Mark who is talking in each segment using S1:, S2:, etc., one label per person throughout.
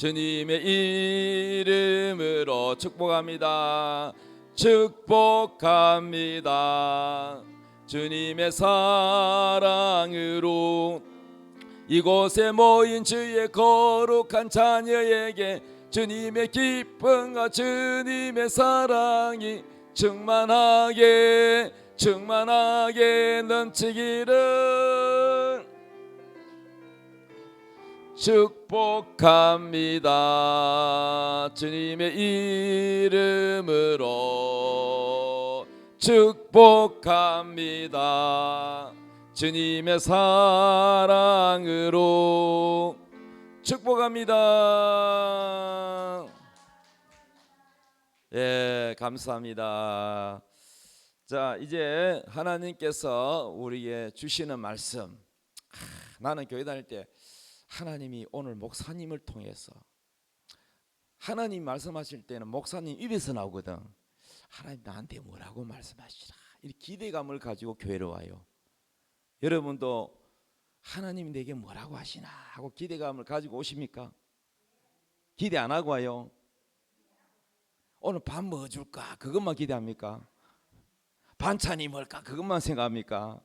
S1: 주님의 이름으로 축복합니다. 축복합니다. 주님의 사랑으로 이곳에 모인 주의 거룩한 자녀에게 주님의 기쁨과 주님의 사랑이 충만하게 넘치기를 축복합니다. 주님의 이름으로 축복합니다. 주님의 사랑으로 축복합니다. 예, 감사합니다. 자, 이제 하나님께서 우리에게 주시는 말씀. 나는 교회 다닐 때 하나님이 오늘 목사님을 통해서, 하나님 말씀하실 때는 목사님 입에서 나오거든. 하나님 나한테 뭐라고 말씀하시라, 이 기대감을 가지고 교회로 와요. 여러분도 하나님 내게 뭐라고 하시나 하고 기대감을 가지고 오십니까? 기대 안 하고 와요? 오늘 밥 뭐 줄까 그것만 기대합니까? 반찬이 뭘까 그것만 생각합니까?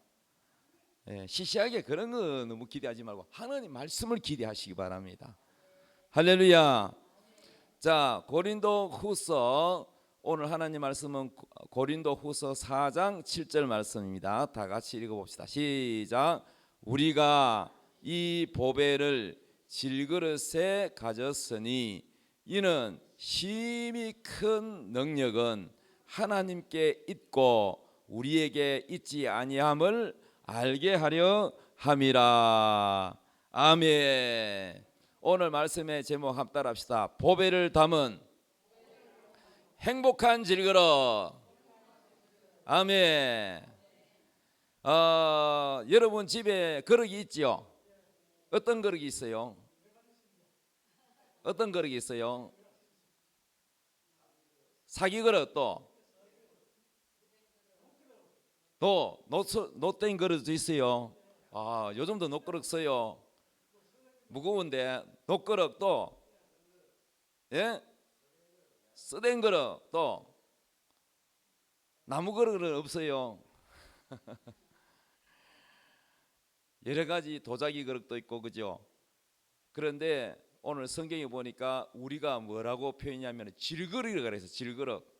S1: 예, 시시하게 그런 거 너무 기대하지 말고 하나님 말씀을 기대하시기 바랍니다. 할렐루야. 자, 고린도후서, 오늘 하나님 말씀은 고린도후서 4장 7절 말씀입니다. 다 같이 읽어봅시다. 시작. 우리가 이 보배를 질그릇에 가졌으니 이는 심히 큰 능력은 하나님께 있고 우리에게 있지 아니함을 알게 하려 함이라. 아멘. 오늘 말씀의 제목 한번 따라합시다. 보배를 담은 행복한 질그릇. 아멘. 여러분 집에 그릇이 있지요? 어떤 그릇이 있어요? 어떤 그릇이 있어요? 사기 그릇, 또 노땡 그릇도 있어요. 요즘도 노그릇 써요. 무거운데 노그릇, 또 예? 쓰된 그릇, 또 나무 그릇은 없어요. 여러 가지 도자기 그릇도 있고, 그죠? 그런데 오늘 성경에 보니까 우리가 뭐라고 표현하냐면 질그릇이라고 그래서 질그릇.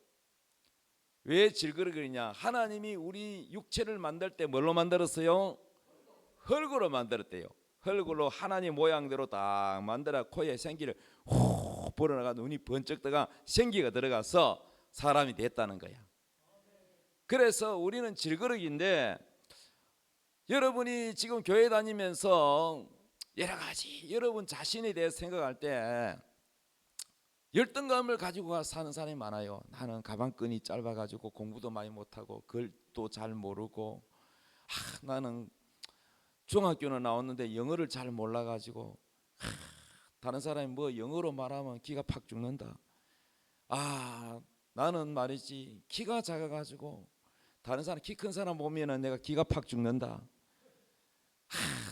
S1: 왜 질그릇이냐? 하나님이 우리 육체를 만들 때 뭘로 만들었어요? 흙으로 만들었대요. 흙으로 하나님 모양대로 딱 만들어 코에 생기를 후 불어나가 눈이 번쩍 떠가 생기가 들어가서 사람이 됐다는 거야. 그래서 우리는 질그릇인데, 여러분이 지금 교회 다니면서 여러 가지 여러분 자신에 대해서 생각할 때 열등감을 가지고 사는 사람이 많아요. 나는 가방끈이 짧아가지고 공부도 많이 못하고 글도 잘 모르고, 나는 중학교는 나왔는데 영어를 잘 몰라가지고, 다른 사람이 뭐 영어로 말하면 기가 팍 죽는다. 나는 말이지 키가 작아가지고 다른 사람 키 큰 사람 보면은 내가 기가 팍 죽는다.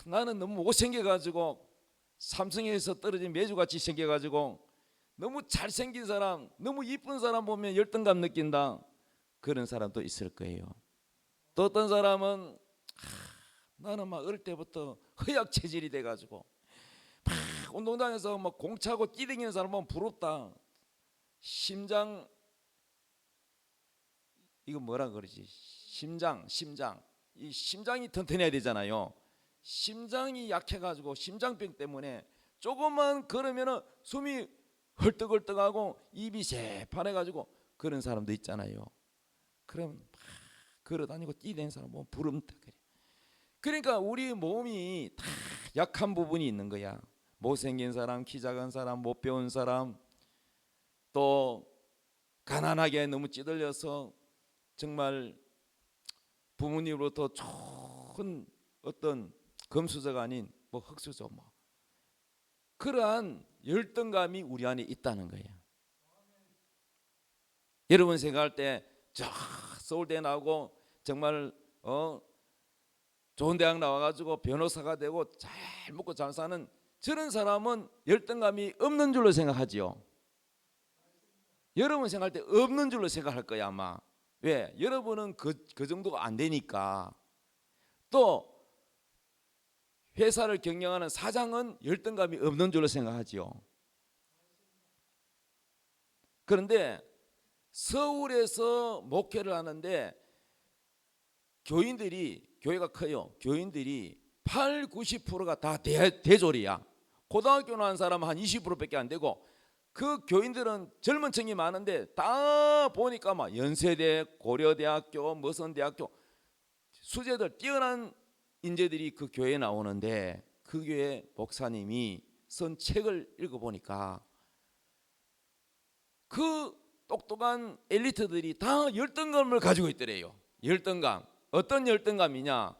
S1: 나는 너무 못생겨가지고 삼성에서 떨어진 메주같이 생겨가지고 너무 잘생긴 사람, 너무 이쁜 사람 보면 열등감 느낀다. 그런 사람도 있을 거예요. 또 어떤 사람은 나는 막 어릴 때부터 허약 체질이 돼가지고 막 운동장에서 막 공 차고 뛰댕기는 사람 보면 부럽다. 심장, 이거 뭐라 그러지? 심장. 이 심장이 튼튼해야 되잖아요. 심장이 약해가지고 심장병 때문에 조금만 걸으면은 숨이 헐떡헐떡하고 입이 새파래가지고 그런 사람도 있잖아요. 그럼 막 걸어다니고 뛰는 사람 보면 부럽다 그래. 그러니까 우리 몸이 다 약한 부분이 있는 거야. 못생긴 사람, 키 작은 사람, 못 배운 사람, 또 가난하게 너무 찌들려서 정말 부모님으로부터 좋은 어떤 금수저가 아닌 뭐 흙수저, 뭐 그러한 열등감이 우리 안에 있다는 거예요. 여러분 생각할 때 저 서울대 나오고 정말 좋은 대학 나와가지고 변호사가 되고 잘 먹고 잘 사는 저런 사람은 열등감이 없는 줄로 생각하지요. 여러분 생각할 때 없는 줄로 생각할 거야 아마. 왜? 여러분은 그 정도가 안 되니까. 또 회사를 경영하는 사장은 열등감이 없는 줄로 생각하지요. 그런데 서울에서 목회를 하는데 교회가 커요. 교인들이 8, 90%가 다 대졸이야. 고등학교 나온 사람은 한 20%밖에 안 되고, 그 교인들은 젊은 층이 많은데 다 보니까 막 연세대, 고려대학교, 무슨 대학교 수재들 뛰어난 인재들이 그 교회에 나오는데, 그 교회 목사님이 쓴 책을 읽어보니까 그 똑똑한 엘리트들이 다 열등감을 가지고 있더래요. 열등감. 어떤 열등감이냐?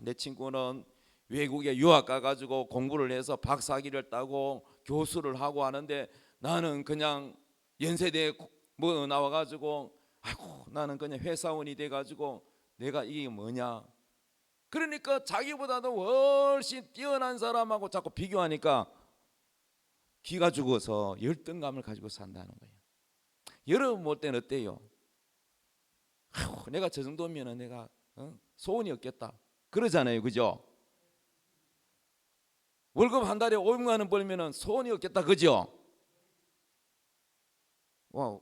S1: 내 친구는 외국에 유학 가가지고 공부를 해서 박사학위를 따고 교수를 하고 하는데, 나는 그냥 연세대에 뭐 나와가지고 아이고 나는 그냥 회사원이 돼가지고 내가 이게 뭐냐. 그러니까 자기보다도 훨씬 뛰어난 사람하고 자꾸 비교하니까 기가 죽어서 열등감을 가지고 산다는 거예요. 여러분 볼 때는 어때요? 아이고, 내가 저 정도면 내가 소원이 없겠다 그러잖아요, 그죠? 월급 한 달에 500만 원 벌면 소원이 없겠다, 그죠? 와,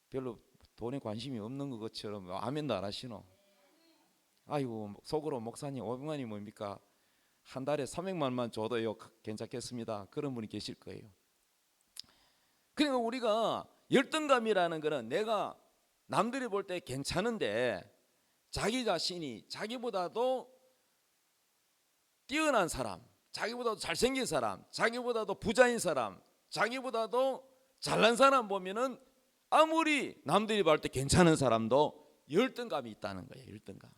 S1: 별로 돈에 관심이 없는 것처럼 아멘도 안 하시노? 아이고, 속으로 목사님 500만 원이 뭡니까? 한 달에 300만 원만 줘도요 괜찮겠습니다. 그런 분이 계실 거예요. 그러니까 우리가 열등감이라는 거는 내가 남들이 볼 때 괜찮은데 자기 자신이 자기보다도 뛰어난 사람, 자기보다도 잘생긴 사람, 자기보다도 부자인 사람, 자기보다도 잘난 사람 보면은 아무리 남들이 볼 때 괜찮은 사람도 열등감이 있다는 거예요. 열등감.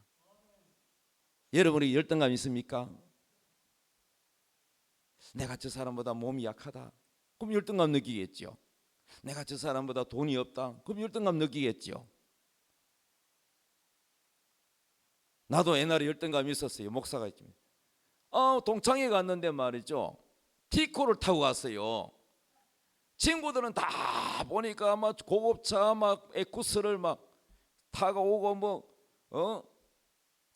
S1: 여러분이 열등감 있습니까? 내가 저 사람보다 몸이 약하다, 그럼 열등감 느끼겠죠. 내가 저 사람보다 돈이 없다, 그럼 열등감 느끼겠죠. 나도 옛날에 열등감이 있었어요. 목사가 있지만 동창회 갔는데 말이죠, 티코를 타고 갔어요. 친구들은 다 보니까 막 고급차 막 에쿠스를 막 타고 오고 뭐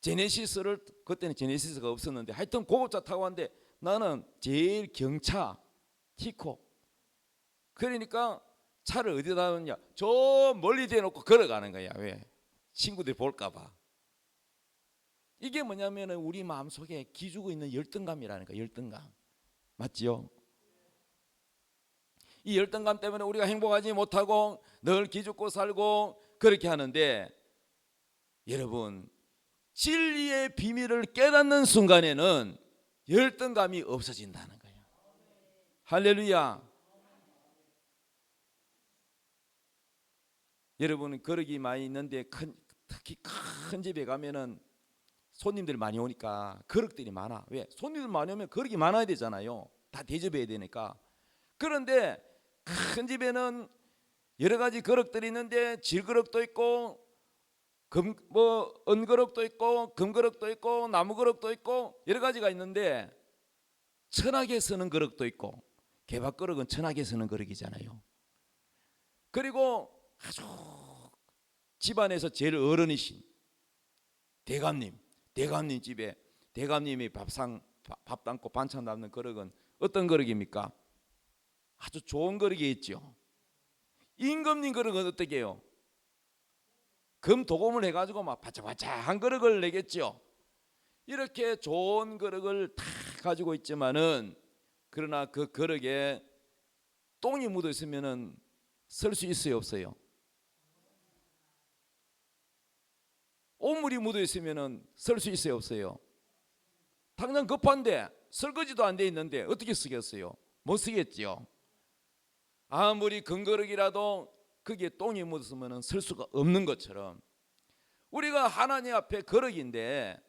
S1: 제네시스를, 그때는 제네시스가 없었는데 하여튼 고급차 타고 왔는데 나는 제일 경차 티코. 그러니까 차를 어디다 놨냐, 저 멀리 대놓고 걸어가는 거야. 왜? 친구들이 볼까 봐. 이게 뭐냐면 우리 마음속에 기주고 있는 열등감이라는 거야. 열등감. 맞지요? 이 열등감 때문에 우리가 행복하지 못하고 늘 기죽고 살고 그렇게 하는데, 여러분 진리의 비밀을 깨닫는 순간에는 열등감이 없어진다는 거예요. 할렐루야. 여러분 거르기 많이 있는데 특히 큰 집에 가면은 손님들 많이 오니까 그릇들이 많아. 왜? 손님들 많이 오면 그릇이 많아야 되잖아요. 다 대접해야 되니까. 그런데 큰 집에는 여러 가지 그릇들이 있는데 질그릇도 있고 은그릇도 있고 금그릇도 있고 나무그릇도 있고 여러 가지가 있는데, 천하게 쓰는 그릇도 있고, 개밥그릇은 천하게 쓰는 그릇이잖아요. 그리고 아주 집안에서 제일 어른이신 대감님 집에 대감님이 밥 담고 반찬 담는 그릇은 어떤 그릇입니까? 아주 좋은 그릇이 있죠. 임금님 그릇은 어떻게 해요? 금도금을 해가지고 막 바짝바짝한 그릇을 내겠죠. 이렇게 좋은 그릇을 다 가지고 있지만은, 그러나 그 그릇에 똥이 묻어 있으면은 쓸 수 있어요, 없어요? 오물이 묻어 있으면은 쓸 수 있어요, 없어요? 당장 급한데 설거지도 안 돼 있는데 어떻게 쓰겠어요? 못 쓰겠지요. 아무리 금그릇이라도 거기에 똥이 묻었으면 쓸 수가 없는 것처럼, 우리가 하나님 앞에 그릇인데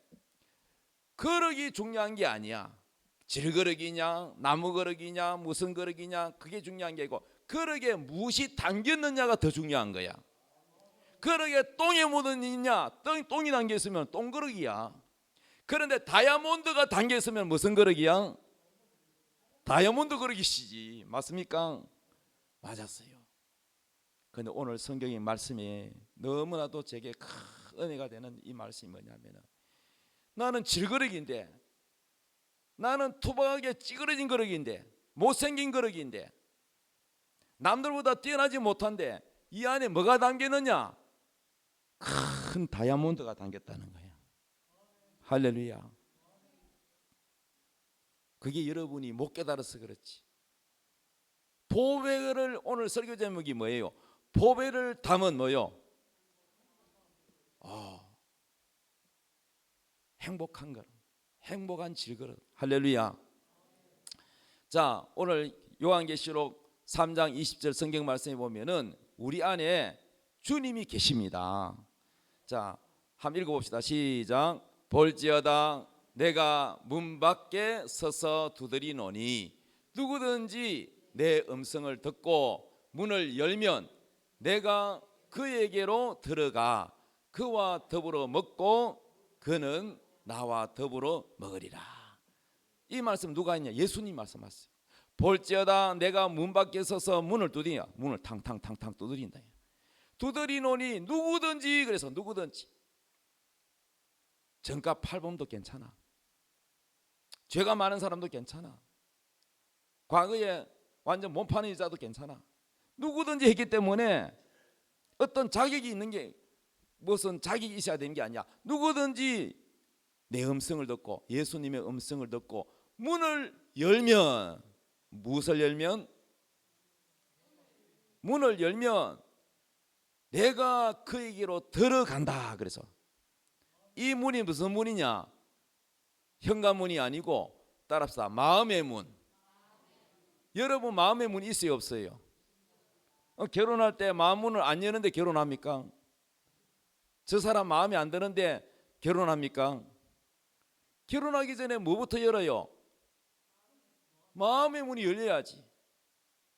S1: 그릇이 중요한 게 아니야. 질그릇이냐 나무그릇이냐 무슨 그릇이냐 그게 중요한 게 아니고, 그릇에 무엇이 담겼느냐가 더 중요한 거야. 그릇에 똥이 묻었느냐, 똥이 담겨 있으면 똥그릇이야. 그런데 다이아몬드가 담겨 있으면 무슨 그릇이야? 다이아몬드 그릇이시지. 맞습니까? 맞았어요. 그런데 오늘 성경의 말씀이 너무나도 제게 큰 은혜가 되는 이 말씀이 뭐냐면, 나는 질그릇인데, 나는 투박하게 찌그러진 그릇인데, 못생긴 그릇인데, 남들보다 뛰어나지 못한데 이 안에 뭐가 담겼느냐? 큰 다이아몬드가 담겼다는 거예요. 할렐루야. 그게 여러분이 못 깨달아서 그렇지. 보배를, 오늘 설교 제목이 뭐예요? 보배를 담은 뭐요? 행복한 것, 행복한 질그릇. 할렐루야. 자, 오늘 요한계시록 3장 20절 성경 말씀에 보면은 우리 안에 주님이 계십니다. 자, 한번 읽어봅시다. 시작. 볼지어다 내가 문 밖에 서서 두드리노니 누구든지 내 음성을 듣고 문을 열면 내가 그에게로 들어가 그와 더불어 먹고 그는 나와 더불어 먹으리라. 이 말씀 누가 했냐? 예수님 말씀하셨어요. 볼지어다 내가 문 밖에 서서 문을 두드리냐, 문을 탕탕탕탕 두드린다. 두드리노니 누구든지, 그래서 누구든지, 정가 팔범도 괜찮아, 죄가 많은 사람도 괜찮아, 과거에 완전 몸 파는 여자도 괜찮아, 누구든지 했기 때문에 어떤 자격이 있는 게, 무슨 자격이 있어야 되는 게 아니야. 누구든지 내 음성을 듣고, 예수님의 음성을 듣고 문을 열면, 무엇을 열면? 문을 열면 내가 그에게로 들어간다. 그래서 이 문이 무슨 문이냐? 현관문이 아니고, 따라합시다, 마음의 문. 여러분 마음의 문이 있어요, 없어요? 결혼할 때 마음 문을 안 여는데 결혼합니까? 저 사람 마음에 안 드는데 결혼합니까? 결혼하기 전에 뭐부터 열어요? 마음의 문이 열려야지.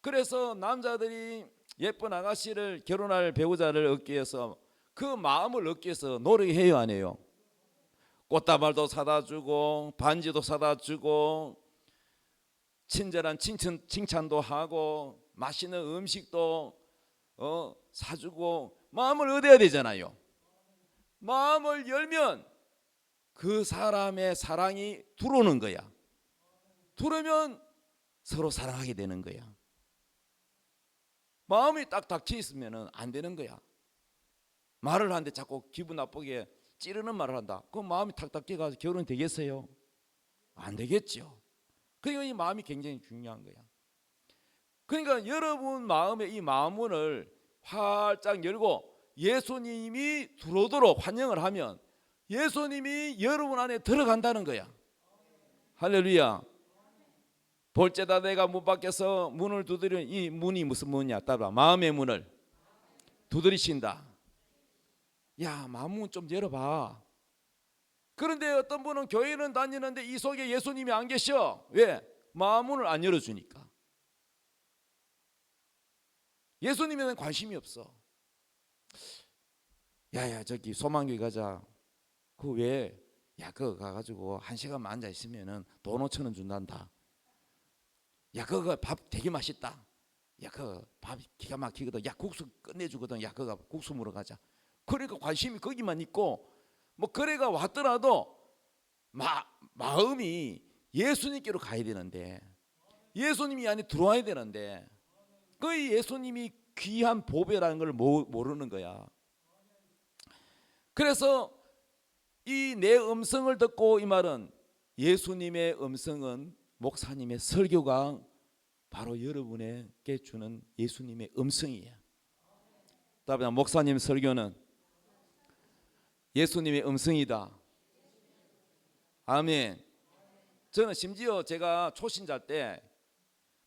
S1: 그래서 남자들이 예쁜 아가씨를, 결혼할 배우자를 얻기 위해서, 그 마음을 얻기 위해서 노력해요, 안 해요? 꽃다발도 사다 주고 반지도 사다 주고 친절한 칭찬도 하고 맛있는 음식도 사주고 마음을 얻어야 되잖아요. 마음을 열면 그 사람의 사랑이 들어오는 거야. 들어오면 서로 사랑하게 되는 거야. 마음이 딱 닫혀 있으면 안 되는 거야. 말을 하는데 자꾸 기분 나쁘게 찌르는 말을 한다. 그럼 마음이 탁 닫혀가지고 결혼이 되겠어요? 안 되겠죠. 그러니까 이 마음이 굉장히 중요한 거야. 그러니까 여러분 마음의 이 마음문을 활짝 열고 예수님이 들어오도록 환영을 하면 예수님이 여러분 안에 들어간다는 거야. 할렐루야. 볼지어다 내가 문 밖에서 문을 두드리는, 이 문이 무슨 문이냐? 따라 마음의 문을 두드리신다. 야, 마음문 좀 열어봐. 그런데 어떤 분은 교회는 다니는데 이 속에 예수님이 안 계셔. 왜? 마음문을 안 열어주니까. 예수님에는 관심이 없어. 야야, 저기 소망교회 가자. 그 왜? 야, 그거 가가지고 1시간만 앉아 있으면은 돈 5,000원 준단다. 야, 그거 밥 되게 맛있다. 야, 그 밥 기가 막히거든. 야, 국수 끝내주거든. 야, 그거 국수 먹으러 가자. 그러니까 관심이 거기만 있고, 뭐 거래가 왔더라도 마음이 예수님께로 가야 되는데, 예수님이 안에 들어와야 되는데, 그 예수님이 귀한 보배라는 걸 모르는 거야. 그래서 이 내 음성을 듣고, 이 말은 예수님의 음성은 목사님의 설교가 바로 여러분에게 주는 예수님의 음성이에요. 다음에 목사님 설교는 예수님의 음성이다. 아멘. 저는 심지어 제가 초신자 때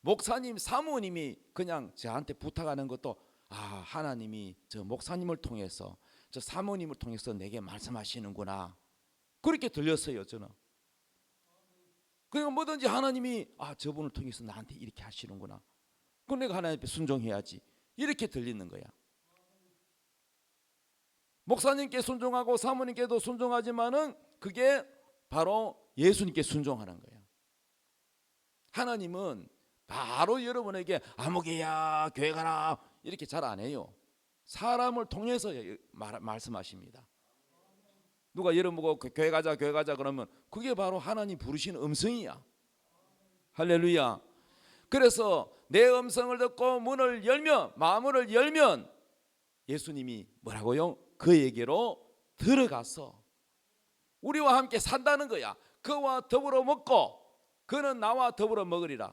S1: 목사님 사모님이 그냥 저한테 부탁하는 것도, 하나님이 저 목사님을 통해서, 저 사모님을 통해서 내게 말씀하시는구나, 그렇게 들렸어요. 저는 그냥 뭐든지 하나님이 저분을 통해서 나한테 이렇게 하시는구나, 그럼 내가 하나님께 순종해야지, 이렇게 들리는 거야. 목사님께 순종하고 사모님께도 순종하지만은 그게 바로 예수님께 순종하는 거야. 하나님은 바로 여러분에게 아무개야 교회 가라 이렇게 잘 안 해요. 사람을 통해서 말씀하십니다. 누가 여러분 보고 교회 가자 그러면 그게 바로 하나님 부르시는 음성이야. 할렐루야. 그래서 내 음성을 듣고 문을 열면, 마음을 열면 예수님이 뭐라고요? 그에게로 들어가서 우리와 함께 산다는 거야. 그와 더불어 먹고 그는 나와 더불어 먹으리라.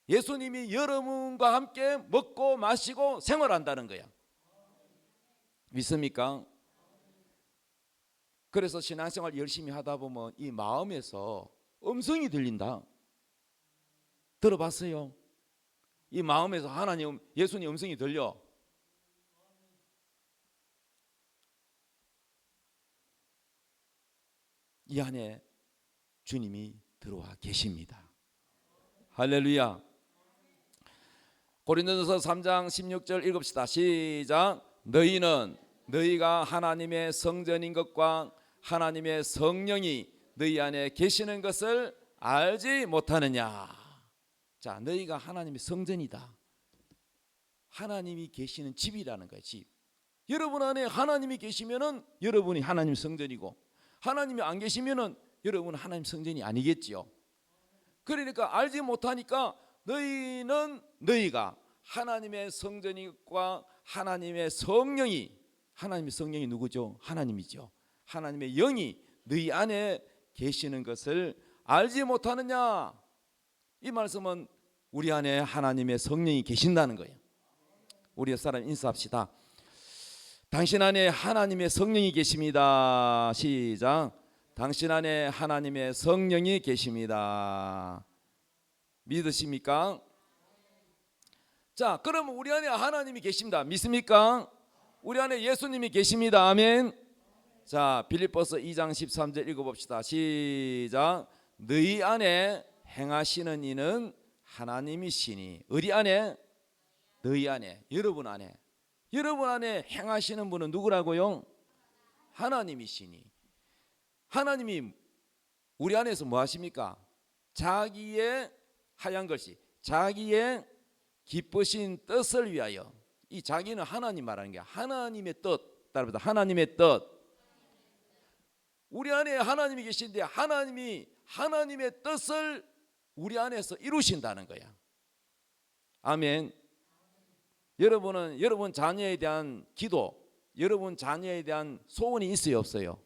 S1: 예수님이 여러분과 함께 먹고 마시고 생활한다는 거야. 믿습니까? 그래서 신앙생활 열심히 하다 보면 이 마음에서 음성이 들린다. 들어봤어요? 이 마음에서 하나님, 예수님 음성이 들려. 이 안에 주님이 들어와 계십니다. 할렐루야. 고린도전서 3장 16절 읽읍시다. 시작. 너희는 너희가 하나님의 성전인 것과 하나님의 성령이 너희 안에 계시는 것을 알지 못하느냐. 자, 너희가 하나님의 성전이다. 하나님이 계시는 집이라는 거예요. 집. 여러분 안에 하나님이 계시면은 여러분이 하나님 성전이고, 하나님이 안 계시면은 여러분은 하나님 성전이 아니겠지요. 그러니까 알지 못하니까 너희는 너희가 하나님의 성전과 하나님의 성령이, 하나님의 성령이 누구죠? 하나님이죠. 하나님의 영이 너희 안에 계시는 것을 알지 못하느냐. 이 말씀은 우리 안에 하나님의 성령이 계신다는 거예요. 우리 옆 사람 인사합시다. 당신 안에 하나님의 성령이 계십니다. 시작. 당신 안에 하나님의 성령이 계십니다. 믿으십니까? 자, 그럼 우리 안에 하나님이 계십니다. 믿습니까? 우리 안에 예수님이 계십니다. 아멘. 자, 빌립보서 2장 13절 읽어봅시다. 시작. 너희 안에 행하시는 이는 하나님이시니. 어디 안에? 너희 안에, 여러분 안에. 여러분 안에 행하시는 분은 누구라고요? 하나님이시니. 하나님이 우리 안에서 뭐 하십니까? 자기의 하얀 글씨, 자기의 기쁘신 뜻을 위하여. 이 자기는 하나님 말하는 게 하나님의 뜻. 따라합니다. 하나님의 뜻. 우리 안에 하나님이 계신데 하나님이 하나님의 뜻을 우리 안에서 이루신다는 거야. 아멘. 여러분은 여러분 자녀에 대한 기도, 여러분 자녀에 대한 소원이 있어요, 없어요?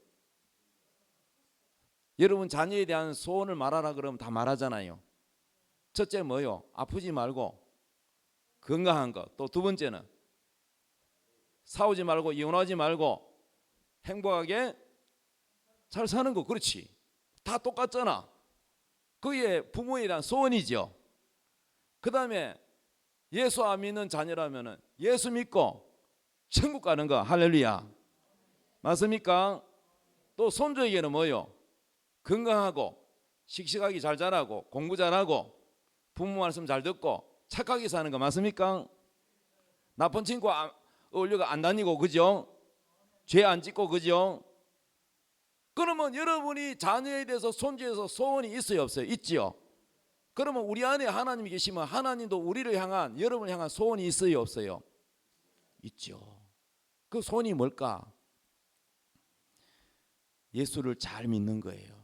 S1: 여러분 자녀에 대한 소원을 말하라 그러면 다 말하잖아요. 첫째 뭐요? 아프지 말고 건강한 것. 또 두 번째는 싸우지 말고 이혼하지 말고 행복하게 잘 사는 거. 그렇지. 다 똑같잖아. 그게 부모에 대한 소원이죠. 그 다음에 예수 안 믿는 자녀라면 예수 믿고 천국 가는 거. 할렐루야. 맞습니까? 또 손주에게는 뭐요? 건강하고 씩씩하게 잘 자라고 공부 잘하고 부모 말씀 잘 듣고 착하게 사는 거. 맞습니까? 나쁜 친구 어울려가 안 다니고, 그죠? 죄 안 짓고, 그죠? 그러면 여러분이 자녀에 대해서 손주에서 소원이 있어요, 없어요? 있지요. 그러면 우리 안에 하나님이 계시면 하나님도 우리를 향한, 여러분을 향한 소원이 있어요, 없어요? 있죠. 그 소원이 뭘까? 예수를 잘 믿는 거예요.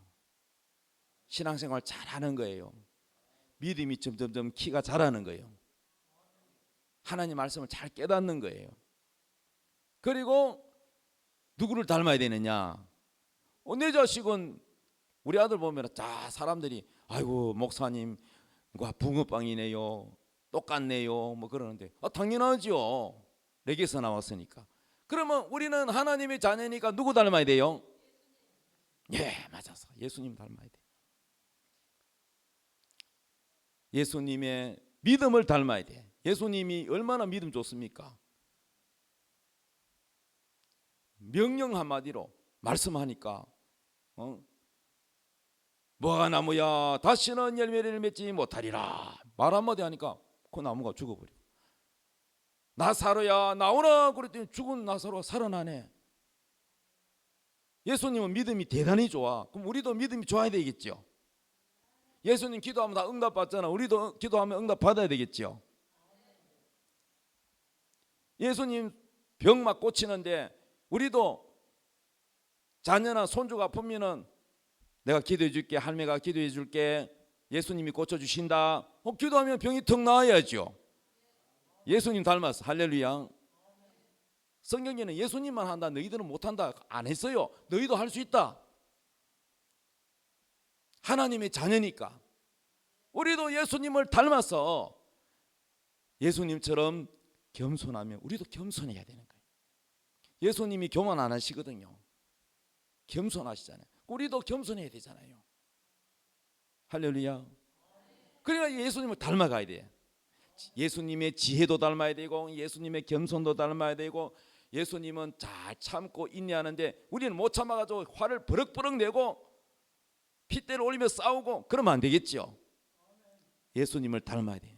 S1: 신앙생활 잘하는 거예요. 믿음이 점점점 키가 자라는 거예요. 하나님 말씀을 잘 깨닫는 거예요. 그리고 누구를 닮아야 되느냐? 내 자식은, 우리 아들 보면 자 사람들이 아이고 목사님 붕어빵이네요, 똑같네요, 뭐 그러는데 당연하죠. 내게서 나왔으니까. 그러면 우리는 하나님의 자녀니까 누구 닮아야 돼요? 예, 맞아서 예수님 닮아야 돼. 예수님의 믿음을 닮아야 돼. 예수님이 얼마나 믿음 좋습니까? 명령 한마디로 말씀하니까 뭐가 나무야 다시는 열매를 맺지 못하리라. 말 한마디 하니까 그 나무가 죽어버려. 나사로야 나오라 그랬더니 죽은 나사로가 살아나네. 예수님은 믿음이 대단히 좋아. 그럼 우리도 믿음이 좋아야 되겠죠. 예수님 기도하면 다 응답받잖아. 우리도 기도하면 응답받아야 되겠죠. 예수님 병 막 고치는데 우리도 자녀나 손주가 아프면은 내가 기도해 줄게, 할매가 기도해 줄게, 예수님이 고쳐주신다. 기도하면 병이 턱 나아야죠. 예수님 닮았어. 할렐루야. 성경에는 예수님만 한다, 너희들은 못한다 안 했어요. 너희도 할 수 있다. 하나님의 자녀니까. 우리도 예수님을 닮아서 예수님처럼 겸손하면 우리도 겸손해야 되는 거예요. 예수님이 교만 안 하시거든요. 겸손하시잖아요. 우리도 겸손해야 되잖아요. 할렐루야. 그러니까 예수님을 닮아가야 돼. 예수님의 지혜도 닮아야 되고, 예수님의 겸손도 닮아야 되고, 예수님은 잘 참고 인내하는데 우리는 못 참아가지고 화를 버럭버럭 내고 핏대를 올리며 싸우고 그러면 안 되겠죠. 예수님을 닮아야 돼.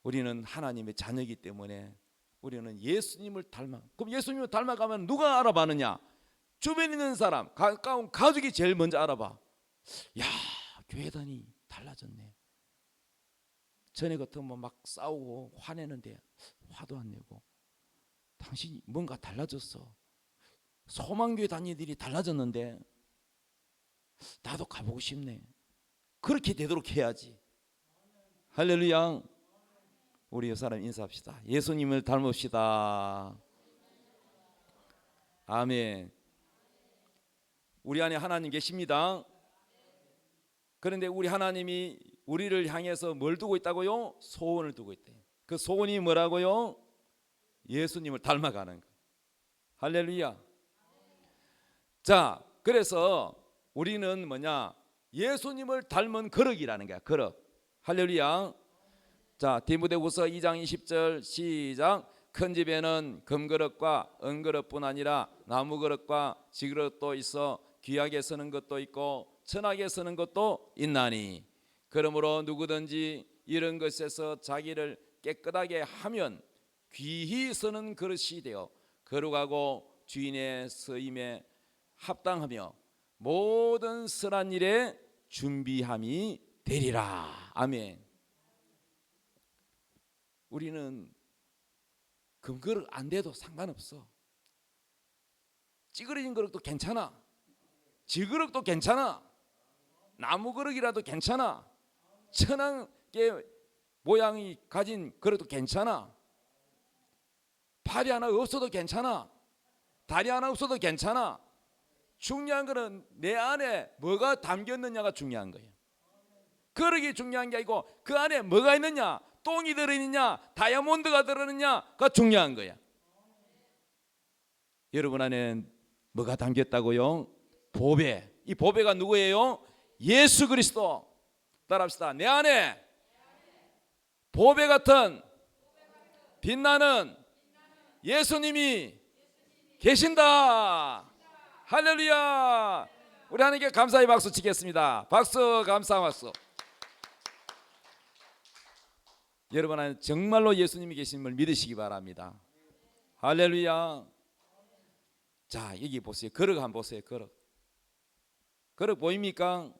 S1: 우리는 하나님의 자녀이기 때문에 우리는 예수님을 닮아. 그럼 예수님을 닮아가면 누가 알아봐느냐? 주변에 있는 사람, 가까운 가족이 제일 먼저 알아봐. 야, 교회 다니 달라졌네. 전에 같으면 막 싸우고 화내는데 화도 안 내고 당신이 뭔가 달라졌어. 소망교회 다니들이 달라졌는데 나도 가보고 싶네. 그렇게 되도록 해야지. 할렐루야. 우리 여 사람 인사합시다. 예수님을 닮읍시다. 아멘. 우리 안에 하나님 계십니다. 그런데 우리 하나님이 우리를 향해서 뭘 두고 있다고요? 소원을 두고 있대요. 그 소원이 뭐라고요? 예수님을 닮아가는 거. 할렐루야. 자, 그래서 우리는 뭐냐? 예수님을 닮은 거룩이라는 거야. 거룩. 할렐루야. 자, 디모데후서 2장 20절 시작. 큰 집에는 금그릇과 은그릇뿐 아니라 나무그릇과 지그릇도 있어 귀하게 쓰는 것도 있고 천하게 쓰는 것도 있나니, 그러므로 누구든지 이런 것에서 자기를 깨끗하게 하면 귀히 쓰는 그릇이 되어 거룩하고 주인의 쓰임에 합당하며 모든 선한 일에 준비함이 되리라. 아멘. 우리는 금그릇 안 돼도 상관없어. 찌그러진 그릇도 괜찮아. 질그릇도 괜찮아. 나무 그릇이라도 괜찮아. 천왕의 모양이 가진 그릇도 괜찮아. 팔이 하나 없어도 괜찮아. 다리 하나 없어도 괜찮아. 중요한 거는 내 안에 뭐가 담겼느냐가 중요한 거예요. 그릇이 중요한 게 아니고 그 안에 뭐가 있느냐, 똥이 들어있느냐, 다이아몬드가 들어있느냐가 중요한 거야. 여러분 안에는 뭐가 담겼다고요? 보배. 이 보배가 누구예요? 예수 그리스도. 따라합시다. 내 안에 보배 같은 빛나는 예수님이 계신다. 할렐루야. 우리 하나님께 감사의 박수 치겠습니다. 박수, 감사 박수. 여러분 안에 정말로 예수님이 계심을 믿으시기 바랍니다. 할렐루야. 자, 여기 보세요. 거룩 한번 보세요. 거룩. 거룩 보입니까?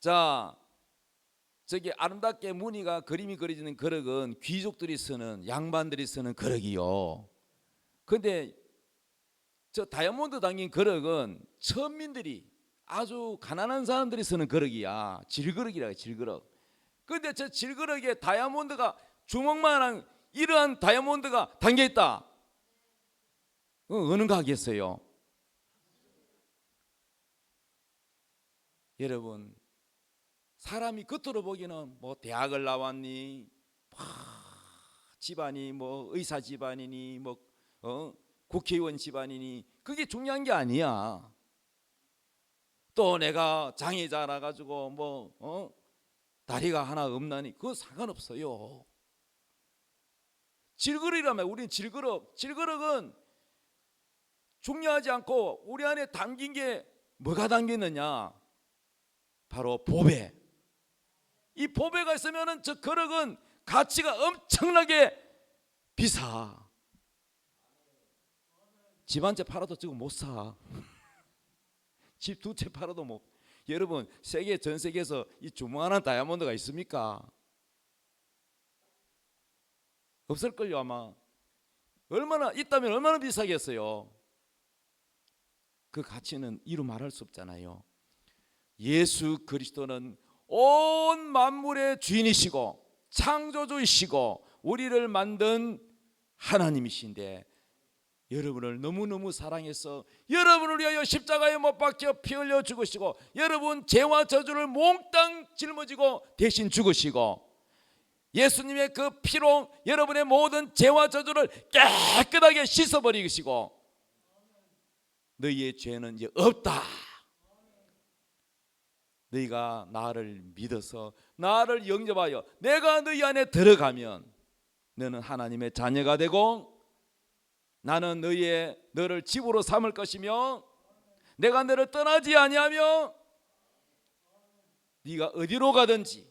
S1: 자, 저기 아름답게 무늬가 그림이 그려지는 거룩은 귀족들이 쓰는, 양반들이 쓰는 거룩이요. 근데 저 다이아몬드 담긴 거룩은 천민들이, 아주 가난한 사람들이 쓰는 거룩이야. 질거룩이라, 질거룩. 근데 저 질거룩에 다이아몬드가 주먹만한 이러한 다이아몬드가 담겨 있다. 어느 가겠어요? 여러분, 사람이 겉으로 보기에는 뭐 대학을 나왔니, 집안이 뭐 의사 집안이니, 뭐 국회의원 집안이니, 그게 중요한 게 아니야. 또 내가 장애자라 가지고 뭐 다리가 하나 없나니, 그거 상관없어요. 질그릇이라면 우리는 질그릇은 중요하지 않고 우리 안에 담긴 게 뭐가 담겼느냐, 바로 보배. 이 보배가 있으면 저 거룩은 가치가 엄청나게 비싸. 집 한 채 팔아도 지금 못 사. 집 두 채 팔아도 뭐. 여러분 전 세계에서 이 주문하는 다이아몬드가 있습니까? 없을걸요 아마. 얼마나 있다면 얼마나 비싸겠어요. 그 가치는 이루 말할 수 없잖아요. 예수 그리스도는 온 만물의 주인이시고 창조주이시고 우리를 만든 하나님이신데 여러분을 너무너무 사랑해서 여러분을 위하여 십자가에 못 박혀 피 흘려 죽으시고 여러분 죄와 저주를 몽땅 짊어지고 대신 죽으시고 예수님의 그 피로 여러분의 모든 죄와 저주를 깨끗하게 씻어버리시고 너희의 죄는 이제 없다. 너희가 나를 믿어서 나를 영접하여 내가 너희 안에 들어가면 너는 하나님의 자녀가 되고 나는 너를 집으로 삼을 것이며 내가 너를 떠나지 아니하며 네가 어디로 가든지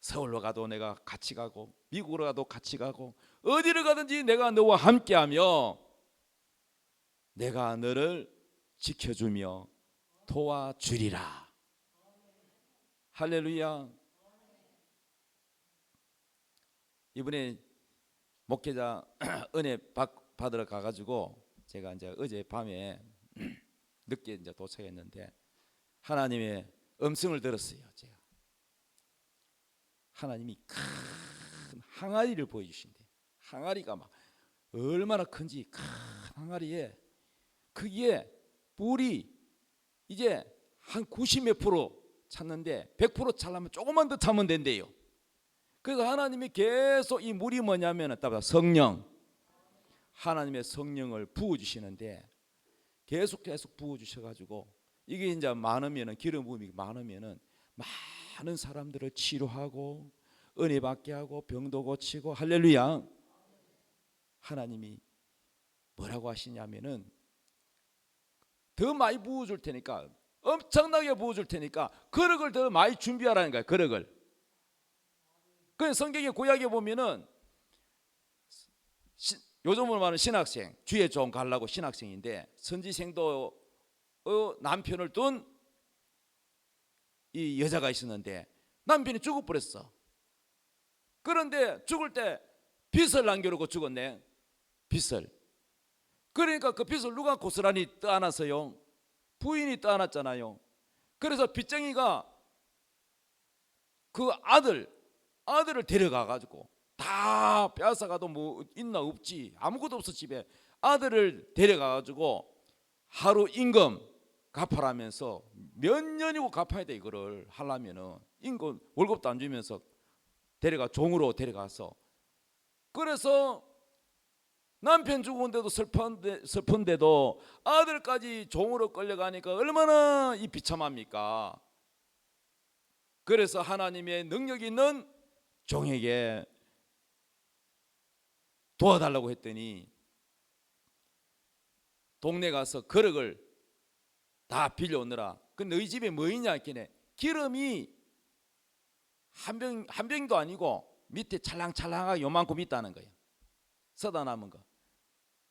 S1: 서울로 가도 내가 같이 가고 미국으로 가도 같이 가고 어디를 가든지 내가 너와 함께하며 내가 너를 지켜주며 도와주리라. 할렐루야. 이번에 목회자 은혜 받으러 가가지고 제가 이제 어제 밤에 늦게 이제 도착했는데 하나님의 음성을 들었어요. 제가 하나님이 큰 항아리를 보여주신대. 항아리가 막 얼마나 큰지 큰 항아리에 거기에 물이 이제 한 90몇 프로 찼는데 100% 차려면 조금만 더 차면 된대요. 그래서 하나님이 계속 이 물이 뭐냐면 성령, 하나님의 성령을 부어주시는데 계속 부어주셔가지고 이게 이제 많으면은 기름 부음이 많으면은 많은 사람들을 치료하고 은혜 받게 하고 병도 고치고 할렐루야. 하나님이 뭐라고 하시냐면은 더 많이 부어줄 테니까 엄청나게 부어줄 테니까 거룩을 더 많이 준비하라는 거야. 거룩을. 그 성경의 구약에 보면은 요즘으로 말하는 신학생 주에 좀 가려고 신학생인데 선지생도 남편을 둔 이 여자가 있었는데 남편이 죽어버렸어. 그런데 죽을 때 빚을 남겨놓고 죽었네. 빚을. 그러니까 그 빚을 누가 고스란히 떠안았어요? 부인이 떠안았잖아요. 그래서 빚쟁이가 그 아들을 데려가가지고 다 빼앗아가도 뭐 있나 없지 아무것도 없어 집에. 아들을 데려가가지고 하루 임금 갚아라면서 몇 년이고 갚아야 돼. 이거를 하려면은 임금 월급도 안 주면서 종으로 데려가서 그래서 남편 죽은데도 슬픈데도 아들까지 종으로 끌려가니까 얼마나 이 비참합니까? 그래서 하나님의 능력 있는 종에게 도와달라고 했더니 동네 가서 거럭을 다 빌려오느라. 근데 너희 집에 뭐 있냐 했더니 기름이 한 병도 아니고 밑에 찰랑찰랑하게 요만큼 있다는 거예요. 써다 남은 거.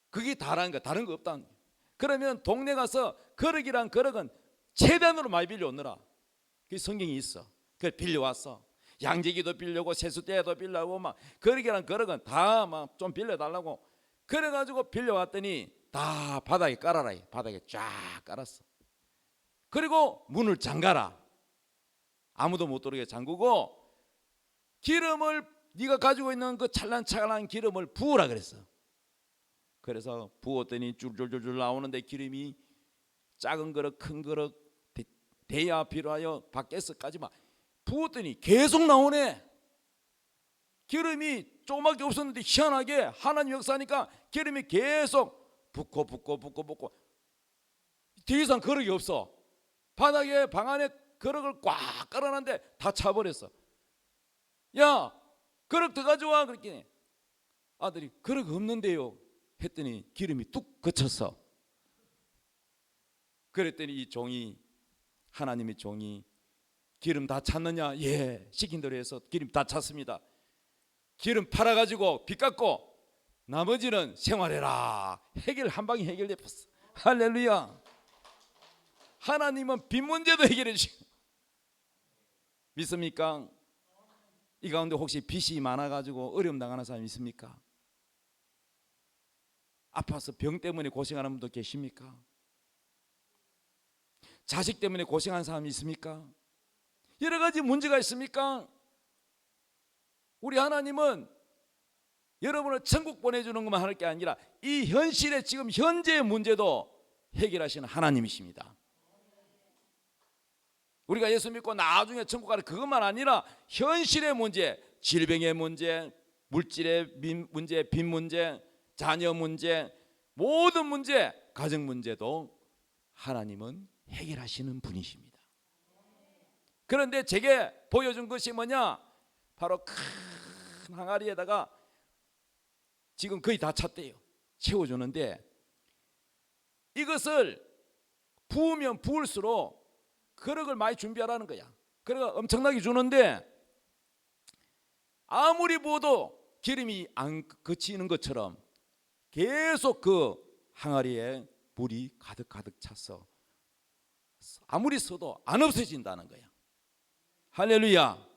S1: 그게 다라는 거야. 다른 거 없다는 거예요. 그러면 동네 가서 거럭이란 거럭은 최대한으로 많이 빌려오느라. 그 성경이 있어. 그걸 빌려왔어. 양재기도 빌려고 세숫대도 빌려고 막 거럭이란 거럭은 다 막 좀 빌려달라고 그래가지고 빌려왔더니 다 바닥에 깔아라. 바닥에 쫙 깔았어. 그리고 문을 잠가라. 아무도 못 들어오게 잠그고 기름을 네가 가지고 있는 그 찰랑찰랑한 기름을 부으라 그랬어. 그래서 부었더니 줄줄줄줄 나오는데 기름이 작은 그릇 큰 그릇 대야 필요하여 밖에서까지 막 부었더니 계속 나오네. 기름이 조금밖에 없었는데 희한하게 하나님 역사하니까 기름이 계속 붓고 더 이상 그릇이 없어. 바닥에 방 안에 그릇을 꽉 깔아놨는데 다 차버렸어. 야 그릇 더 가져와. 그랬더니 아들이 그릇 없는데요 했더니 기름이 뚝 그쳤어. 그랬더니 이 종이 하나님의 종이 기름 다 찼느냐? 예, 시킨 대로 해서 기름 다 찼습니다. 기름 팔아가지고 빚 갚고 나머지는 생활해라. 한 방에 해결됐어. 할렐루야. 하나님은 빚 문제도 해결해 주시고. 믿습니까? 이 가운데 혹시 빚이 많아가지고 어려움 당하는 사람 있습니까? 아파서 병 때문에 고생하는 분도 계십니까? 자식 때문에 고생하는 사람이 있습니까? 여러 가지 문제가 있습니까? 우리 하나님은 여러분을 천국 보내주는 것만 할 게 아니라 이 현실의 지금 현재의 문제도 해결하시는 하나님이십니다. 우리가 예수 믿고 나중에 천국 가는 그것만 아니라 현실의 문제, 질병의 문제, 물질의 문제, 빚 문제, 자녀 문제, 모든 문제, 가정 문제도 하나님은 해결하시는 분이십니다. 그런데 제게 보여준 것이 뭐냐? 바로 큰 항아리에다가 지금 거의 다 찼대요. 채워주는데 이것을 부으면 부을수록 그릇을 많이 준비하라는 거야. 그래가 엄청나게 주는데 아무리 부어도 기름이 안 그치는 것처럼 계속 그 항아리에 물이 가득 차서 아무리 써도 안 없어진다는 거야. 할렐루야.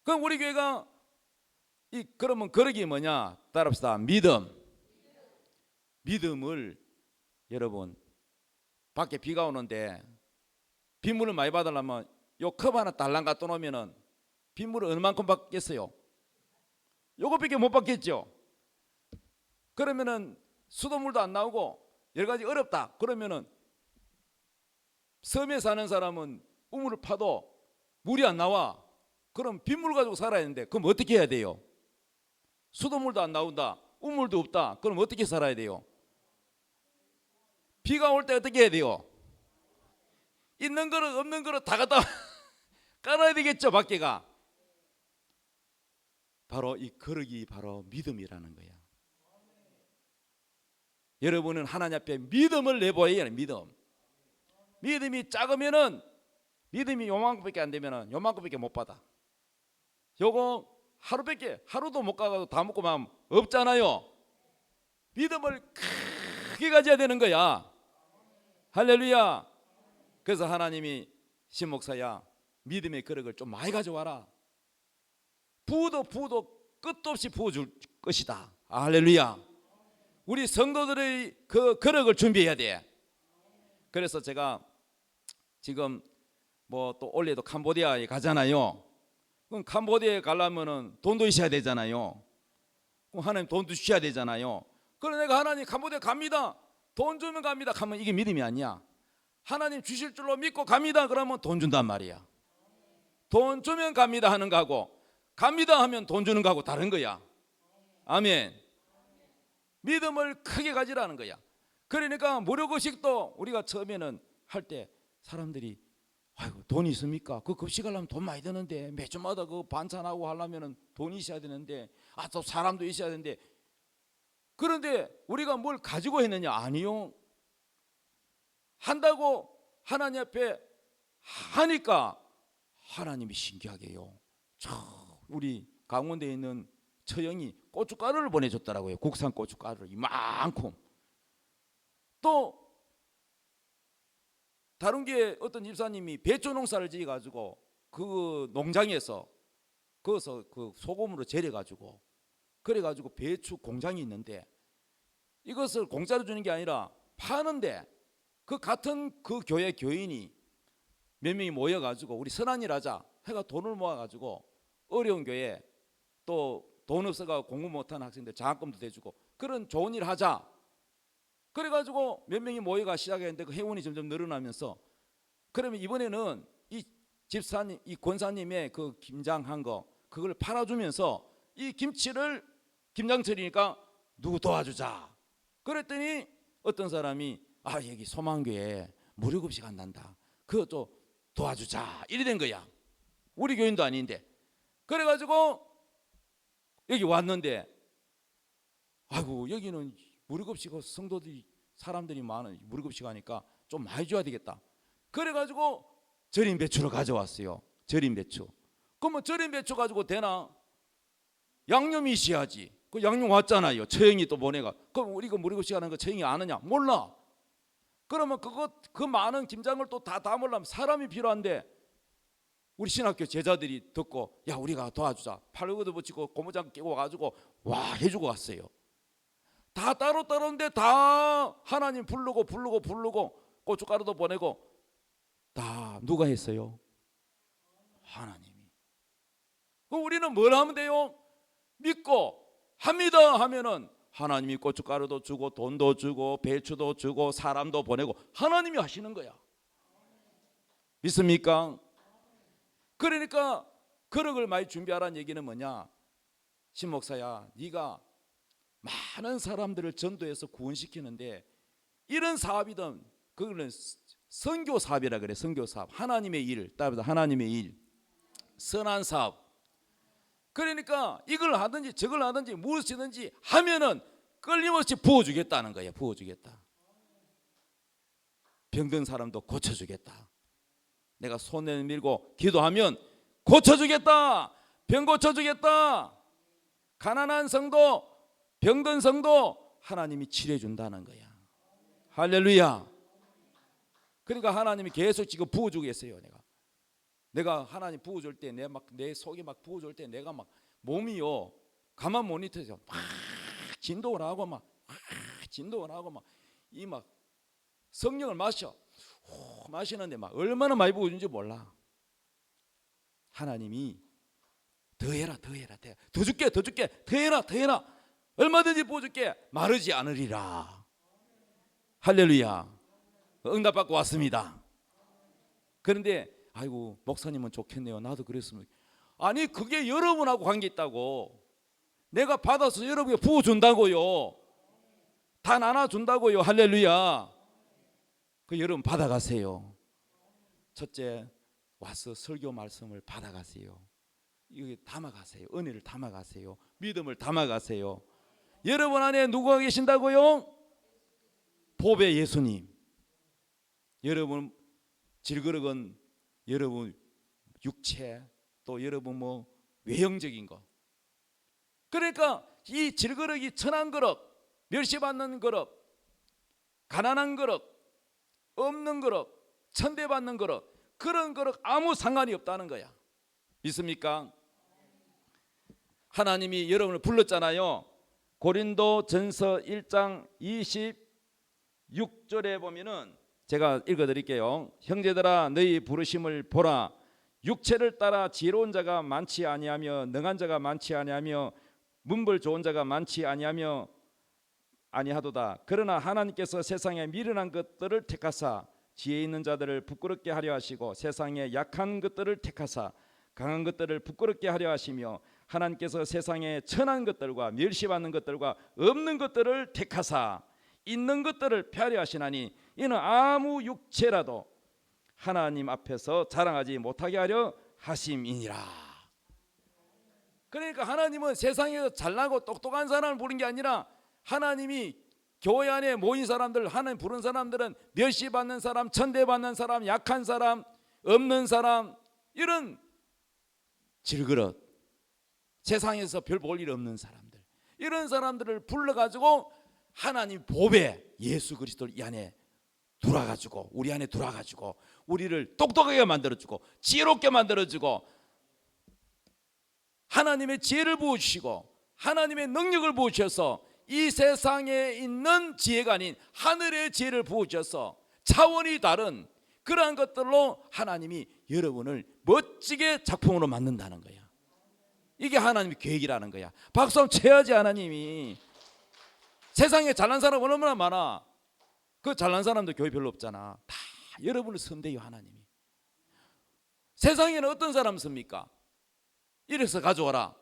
S1: 그럼 우리 교회가 그러면 거룩이 뭐냐? 따라합시다. 믿음을 여러분 밖에 비가 오는데 빗물을 많이 받으려면 요 컵 하나 달랑 갖다 놓으면은 빗물을 얼마만큼 받겠어요? 요거밖에 못 받겠죠. 그러면은 수돗물도 안 나오고 여러 가지 어렵다. 그러면은 섬에 사는 사람은 우물을 파도 물이 안 나와. 그럼 빗물 가지고 살아야 되는데 그럼 어떻게 해야 돼요? 수돗물도 안 나온다. 우물도 없다. 그럼 어떻게 살아야 돼요? 비가 올 때 어떻게 해야 돼요? 있는 거를 없는 거를 다 갖다 깔아야 되겠죠. 밖에가. 바로 이 거룩이 바로 믿음이라는 거야. 여러분은 하나님 앞에 믿음을 내보여야 해요. 믿음이 작으면은 믿음이 요만큼밖에 안 되면은 요만큼밖에 못 받아. 요거 하루도 못 가도 다 먹고 만 없잖아요. 믿음을 크게 가져야 되는 거야. 할렐루야. 그래서 하나님이 신목사야 믿음의 그릇을 좀 많이 가져와라. 부어도 끝도 없이 부어줄 것이다. 할렐루야. 우리 성도들의 그 그릇을 준비해야 돼. 그래서 제가 지금 뭐 또 올해도 캄보디아에 가잖아요. 그럼 캄보디아에 가려면은 돈도 있어야 되잖아요. 그럼 하나님 돈도 주셔야 되잖아요. 그래서 내가 하나님 캄보디아 갑니다. 돈 주면 갑니다. 가면 이게 믿음이 아니야. 하나님 주실 줄로 믿고 갑니다. 그러면 돈 준단 말이야. 돈 주면 갑니다 하는 거하고 갑니다 하면 돈 주는 거하고 다른 거야. 아멘. 믿음을 크게 가지라는 거야. 그러니까 무료급식도 우리가 처음에는 할 때 사람들이 아이고 돈 있습니까? 그 급식하려면 돈 많이 드는데 매주마다 그 반찬하고 하려면 돈이 있어야 되는데 또 사람도 있어야 되는데 그런데 우리가 뭘 가지고 했느냐? 아니요. 한다고 하나님 앞에 하니까 하나님이 신기하게요. 우리 강원도에 있는 처형이 고춧가루를 보내줬더라고요. 국산 고춧가루를 이만큼. 또 다른 게 어떤 집사님이 배추 농사를 지어가지고 그 농장에서 거기서 그 소금으로 절여가지고 그래가지고 배추 공장이 있는데 이것을 공짜로 주는 게 아니라 파는데 그 같은 그 교회 교인이 몇 명이 모여가지고 우리 선한 일 하자 해가 돈을 모아가지고 어려운 교회 또 돈 없어가 공부 못하는 학생들 장학금도 대주고 그런 좋은 일 하자. 그래가지고 몇 명이 모여가 시작했는데 그 회원이 점점 늘어나면서 그러면 이번에는 이 집사님, 이 권사님의 그 김장한 거 그걸 팔아주면서 이 김치를 김장철이니까 누구 도와주자. 그랬더니 어떤 사람이 여기 소망교회 무료급식 한단다. 그것도 도와주자. 이래 된 거야. 우리 교인도 아닌데. 그래가지고 여기 왔는데 아이고 여기는 무료급식 성도들이 사람들이 많은 무료급식 하니까 좀 많이 줘야 되겠다. 그래가지고 절임 배추를 가져왔어요. 절임 배추. 그러면 절임 배추 가지고 되나? 양념이 있어야지. 그 양념 왔잖아요. 처형이 또 보내가. 그럼 우리 그 무료급식 하는 거 처형이 아느냐? 몰라. 그러면 그 많은 김장을 또 다 담으려면 사람이 필요한데, 우리 신학교 제자들이 듣고 야 우리가 도와주자, 팔굽혀도 붙이고 고무장 끼고 가지고 와 해주고 갔어요. 다 따로따로인데 다 하나님 부르고 고춧가루도 보내고 다 누가 했어요? 하나님이. 그럼 우리는 뭘 하면 돼요? 믿고 합니다 하면은 하나님이 고춧가루도 주고 돈도 주고 배추도 주고 사람도 보내고 하나님이 하시는 거야. 믿습니까? 그러니까 거룩을 많이 준비하라는 얘기는 뭐냐? 신목사야, 네가 많은 사람들을 전도해서 구원시키는데 이런 사업이든 그거는 선교 사업이라 그래. 선교 사업, 하나님의 일, 따라서 하나님의 일, 선한 사업. 그러니까 이걸 하든지 저걸 하든지 무엇이든지 하면은 끊임없이 부어주겠다는 거예요. 부어주겠다. 병든 사람도 고쳐주겠다. 내가 손 내밀고 기도하면 고쳐주겠다. 병 고쳐주겠다. 가난한 성도, 병든 성도 하나님이 치료해준다는 거야. 할렐루야. 그러니까 하나님이 계속 지금 부어주고 계세요. 내가 하나님 부어줄 때 내 속이 막 부어줄 때 내가 막 몸이요 가만 못 있어서 막 진동을 하고 막 진동을 하고 막 이 막 성령을 마시는데 막 얼마나 많이 부어준지 몰라. 하나님이 더 해라 더 줄게 더 해라 얼마든지 부어줄게 마르지 않으리라. 할렐루야. 응답받고 왔습니다. 그런데 아이고 목사님은 좋겠네요. 나도 그랬으면. 아니 그게 여러분하고 관계 있다고. 내가 받아서 여러분에게 부어준다고요. 다 나눠준다고요. 할렐루야. 그 여러분 받아가세요. 첫째, 와서 설교 말씀을 받아가세요. 여기 담아가세요. 은혜를 담아가세요. 믿음을 담아가세요. 여러분 안에 누구가 계신다고요? 보배 예수님. 여러분 질그릇은 여러분 육체, 또 여러분 뭐 외형적인 거. 그러니까 이 질그릇이 천한 그릇, 멸시받는 그릇, 가난한 그릇, 없는 그릇, 천대받는 그릇, 그런 그릇 아무 상관이 없다는 거야. 믿습니까? 하나님이 여러분을 불렀잖아요. 고린도전서 1장 26절에 보면은 제가 읽어드릴게요. 형제들아 너희 부르심을 보라. 육체를 따라 지혜로운 자가 많지 아니하며 능한 자가 많지 아니하며 문벌 좋은 자가 많지 아니하도다. 그러나 하나님께서 세상에 미련한 것들을 택하사 지혜 있는 자들을 부끄럽게 하려 하시고 세상에 약한 것들을 택하사 강한 것들을 부끄럽게 하려 하시며 하나님께서 세상에 천한 것들과 멸시받는 것들과 없는 것들을 택하사 있는 것들을 폐하려 하시나니 이는 아무 육체라도 하나님 앞에서 자랑하지 못하게 하려 하심이니라. 그러니까 하나님은 세상에서 잘나고 똑똑한 사람을 부른 게 아니라 하나님이 교회 안에 모인 사람들, 하나님 부른 사람들은 멸시받는 사람, 천대받는 사람, 약한 사람, 없는 사람, 이런 질그릇, 세상에서 별 볼 일 없는 사람들, 이런 사람들을 불러가지고 하나님 보배 예수 그리스도를 이 안에 들어와가지고 우리 안에 들어와가지고 우리를 똑똑하게 만들어주고 지혜롭게 만들어주고 하나님의 지혜를 부어주시고 하나님의 능력을 부어주셔서 이 세상에 있는 지혜가 아닌 하늘의 지혜를 부어주셔서 차원이 다른 그러한 것들로 하나님이 여러분을 멋지게 작품으로 만든다는 거야. 이게 하나님의 계획이라는 거야. 박수 한번 쳐야지. 하나님이 세상에 잘난 사람 얼마나 많아. 그 잘난 사람도 교회 별로 없잖아. 다 여러분을 선대요. 하나님이. 세상에는 어떤 사람 씁니까? 이래서 가져와라,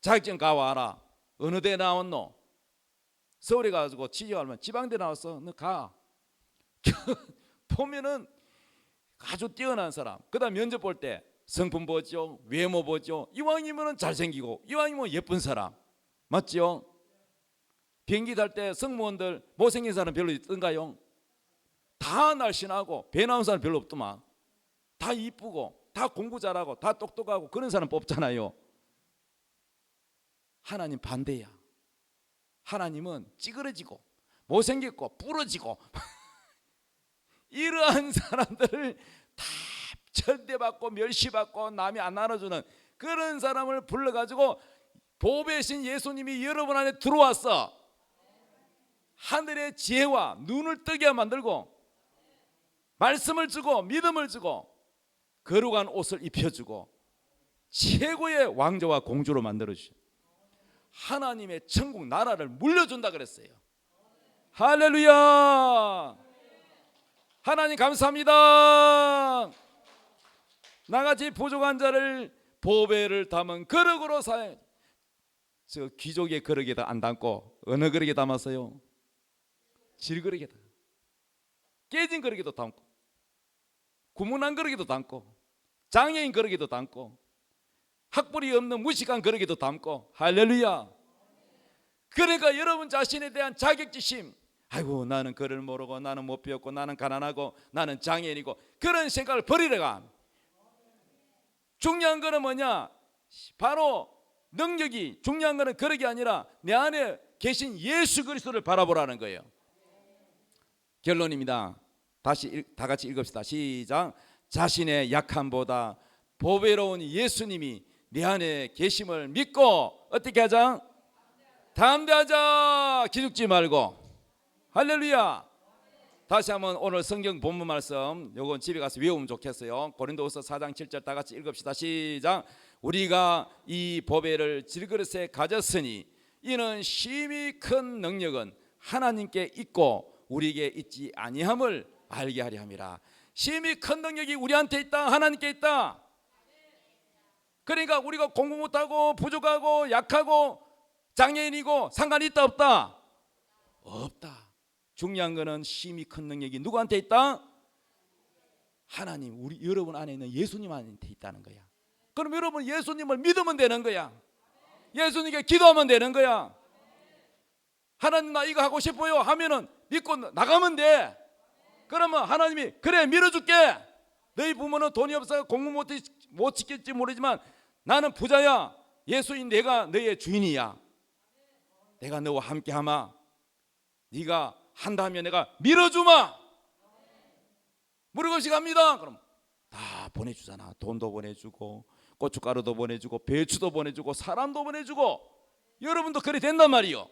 S1: 자격증 가와라, 어느 대 나왔노? 서울에 가지고 취직하면 지방대 나왔어, 너 가. 보면은 아주 뛰어난 사람. 그 다음 면접 볼 때 성품 보죠, 외모 보죠. 이왕이면 잘생기고 이왕이면 예쁜 사람 맞죠? 비행기 탈 때 승무원들 못생긴 사람 별로 있던가요? 다 날씬하고 배 나온 사람 별로 없더만. 다 이쁘고 다 공부 잘하고 다 똑똑하고 그런 사람 뽑잖아요. 하나님 반대야. 하나님은 찌그러지고 못생겼고 부러지고 이러한 사람들을 다 천대받고 멸시받고 남이 안 나눠주는 그런 사람을 불러가지고 보배신 예수님이 여러분 안에 들어왔어. 하늘의 지혜와 눈을 뜨게 만들고 말씀을 주고 믿음을 주고 거룩한 옷을 입혀주고 최고의 왕자와 공주로 만들어주셔. 하나님의 천국 나라를 물려준다 그랬어요. 할렐루야. 하나님 감사합니다. 나같이 부족한 자를 보배를 담은 그릇으로 사용. 저 귀족의 그릇에다 안 담고 어느 그릇에 담았어요? 질그릇에다. 깨진 그릇에도 담고 구멍난 그릇에도 담고 장애인 그릇에도 담고 학벌이 없는 무식한 그릇에도 담고. 할렐루야. 그러니까 여러분 자신에 대한 자격지심, 아이고 나는 글을 모르고 나는 못 배웠고 나는 가난하고 나는 장애인이고 그런 생각을 버리래가. 중요한 거는 뭐냐? 바로 능력이 중요한 거는 그런 게 아니라 내 안에 계신 예수 그리스도를 바라보라는 거예요. 결론입니다. 다시 다 같이 읽읍시다. 시작. 자신의 약함보다 보배로운 예수님이 내 안에 계심을 믿고 어떻게 하자? 담대하자. 기죽지 말고. 할렐루야. 다시 한번 오늘 성경 본문 말씀 요건 집에 가서 외우면 좋겠어요. 고린도후서 4장 7절 다 같이 읽읍시다. 시작. 우리가 이 보배를 질그릇에 가졌으니 이는 심히 큰 능력은 하나님께 있고 우리에게 있지 아니함을 알게 하려 함이라. 심히 큰 능력이 우리한테 있다. 하나님께 있다. 그러니까 우리가 공부 못하고 부족하고 약하고 장애인이고 상관이 있다 없다? 없다. 중요한 거는 심히 큰 능력이 누구한테 있다? 하나님, 우리 여러분 안에 있는 예수님한테 있다는 거야. 그럼 여러분 예수님을 믿으면 되는 거야. 예수님께 기도하면 되는 거야. 하나님 나 이거 하고 싶어요 하면은 믿고 나가면 돼. 그러면 하나님이 그래 밀어줄게. 너희 부모는 돈이 없어서 공부 못 지킬지 모르지만 나는 부자야. 예수인 내가 너의 주인이야. 내가 너와 함께하마. 네가 한다면 내가 밀어주마. 무료급식 갑니다. 그럼 다 보내주잖아. 돈도 보내주고 고춧가루도 보내주고 배추도 보내주고 사람도 보내주고. 여러분도 그래 된단 말이요.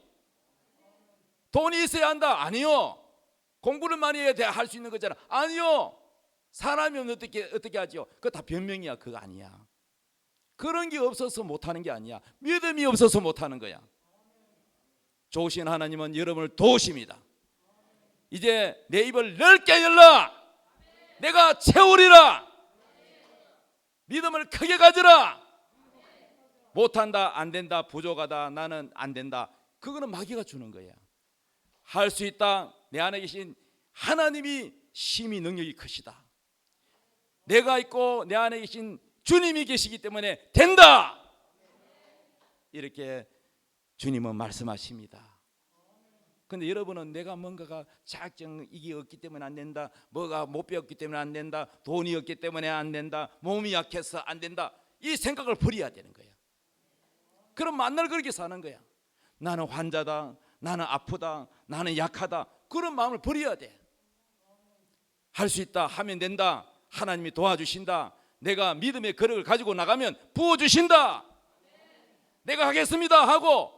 S1: 돈이 있어야 한다? 아니요. 공부를 많이 해야 할 수 있는 거잖아. 아니요. 사람이 어떻게 하죠? 그거 다 변명이야. 그거 아니야. 그런 게 없어서 못하는 게 아니야. 믿음이 없어서 못하는 거야. 좋으신 하나님은 여러분을 도우십니다. 이제 내 입을 넓게 열라. 내가 채우리라. 믿음을 크게 가져라. 못한다, 안 된다, 부족하다, 나는 안 된다. 그거는 마귀가 주는 거야. 할 수 있다. 내 안에 계신 하나님이 심히 능력이 크시다. 내가 있고 내 안에 계신 주님이 계시기 때문에 된다. 이렇게 주님은 말씀하십니다. 근데 여러분은 내가 뭔가가 자격증 이게 없기 때문에 안 된다, 뭐가 못 배웠기 때문에 안 된다, 돈이 없기 때문에 안 된다, 몸이 약해서 안 된다, 이 생각을 버려야 되는 거야. 그럼 만날 그렇게 사는 거야. 나는 환자다, 나는 아프다, 나는 약하다, 그런 마음을 버려야 돼. 할 수 있다, 하면 된다, 하나님이 도와주신다, 내가 믿음의 그릇을 가지고 나가면 부어주신다, 내가 하겠습니다 하고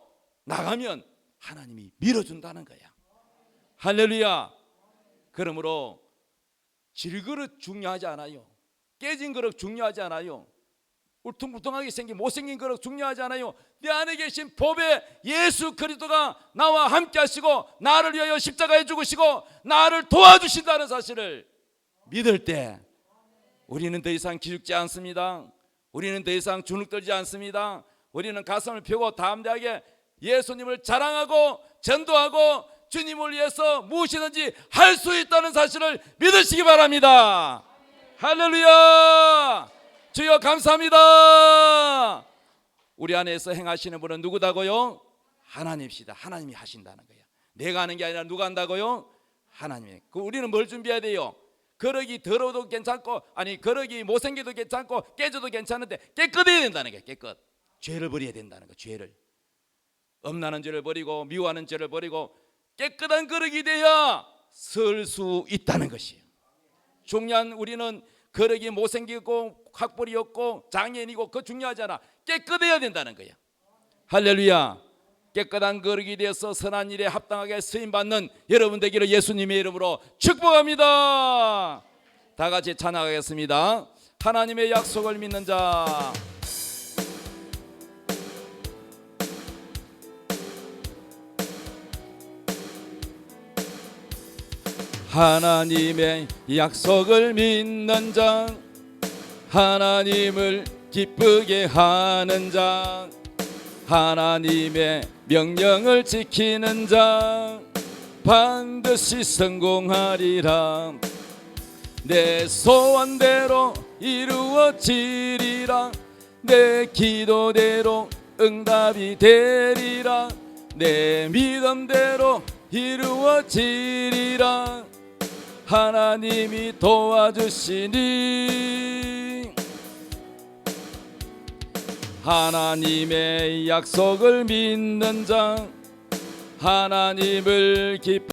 S1: 나가면 하나님이 밀어준다는 거야. 할렐루야. 그러므로 질그릇 중요하지 않아요. 깨진 그릇 중요하지 않아요. 울퉁불퉁하게 생긴 못생긴 그릇 중요하지 않아요. 내 안에 계신 법의 예수 그리스도가 나와 함께 하시고 나를 위하여 십자가에 죽으시고 나를 도와주신다는 사실을 믿을 때 우리는 더 이상 기죽지 않습니다. 우리는 더 이상 주눅들지 않습니다. 우리는 가슴을 펴고 담대하게 예수님을 자랑하고 전도하고 주님을 위해서 무엇이든지 할 수 있다는 사실을 믿으시기 바랍니다. 할렐루야. 주여 감사합니다. 우리 안에서 행하시는 분은 누구다고요? 하나님이시다. 하나님이 하신다는 거예요. 내가 하는 게 아니라 누가 한다고요? 하나님이. 우리는 뭘 준비해야 돼요? 그릇이 더러워도 괜찮고, 아니 그릇이 못생겨도 괜찮고 깨져도 괜찮은데 깨끗해야 된다는 거예요. 깨끗. 죄를 버려야 된다는 거예요. 죄를. 엄나는 죄를 버리고 미워하는 죄를 버리고 깨끗한 그릇이 돼야 설 수 있다는 것이에요. 중요한 우리는 거력이 못생기고 학벌이 없고 장애인이고 그거 중요하지 않아. 깨끗해야 된다는 거야. 할렐루야. 깨끗한 거룩이 되어서 선한 일에 합당하게 쓰임받는 여러분 되기를 예수님의 이름으로 축복합니다. 다 같이 찬양하겠습니다. 하나님의 약속을 믿는 자. 하나님의 약속을 믿는 자, 하나님을 기쁘게 하는 자, 하나님의 명령을 지키는 자 반드시 성공하리라. 내 소원대로 이루어지리라. 내 기도대로 응답이 되리라. 내 믿음대로 이루어지리라. 하나님이 도와주시니 하나님의 약속을 믿는 자, 하나님을 기쁘게